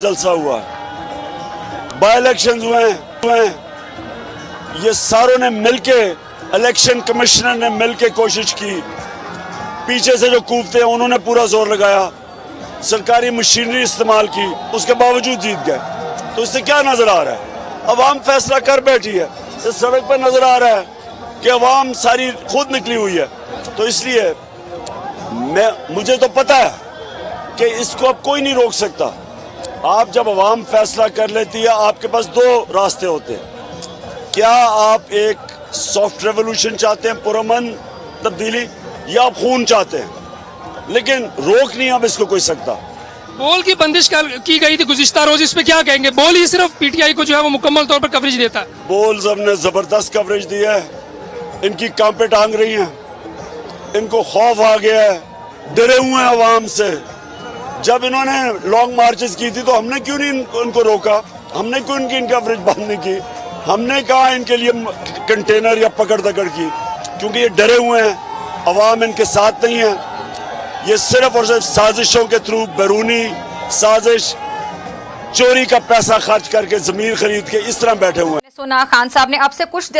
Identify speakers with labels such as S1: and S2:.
S1: जलसा हुआ है, बाई इलेक्शन हुए हैं, ये सारों ने मिलके, इलेक्शन कमिश्नर ने मिलके कोशिश की, पीछे से जो कूदते हैं उन्होंने पूरा जोर लगाया, सरकारी मशीनरी इस्तेमाल की, उसके बावजूद जीत गए। तो इससे क्या नजर आ रहा है? अवाम फैसला कर बैठी है। इस सड़क पर नजर आ रहा है कि अवाम सारी खुद निकली हुई है। तो इसलिए मुझे तो पता है कि इसको अब कोई नहीं रोक सकता। आप जब अवाम फैसला कर लेती है, आपके पास दो रास्ते होते हैं। क्या आप एक सॉफ्ट रेवोल्यूशन चाहते हैं, पुरअमन तब्दीली, या आप खून चाहते हैं? लेकिन रोक नहीं अब इसको कोई सकता।
S2: बोल की बंदिश की गई थी गुज़िश्ता रोज, इस पे क्या कहेंगे? बोल ही सिर्फ पीटीआई को जो है वो मुकम्मल तौर पर कवरेज देता है।
S1: बोल सबने जबरदस्त कवरेज दी है, इनकी कांपे टांग रही हैं, इनको खौफ आ गया है, डरे हुए हैं अवाम से। जब इन्होंने लॉन्ग मार्चेस की थी तो हमने क्यों नहीं उनको रोका? हमने क्यों इनकी कवरेज बंद नहीं की? हमने कहा इनके लिए कंटेनर या पकड़ दकड़ की, क्योंकि ये डरे हुए हैं, अवाम इनके साथ नहीं है। ये सिर्फ और सिर्फ साजिशों के थ्रू, बैरूनी साजिश, चोरी का पैसा खर्च करके जमीन खरीद के इस तरह बैठे हुए हैं।
S3: सुना खान साहब ने अब से कुछ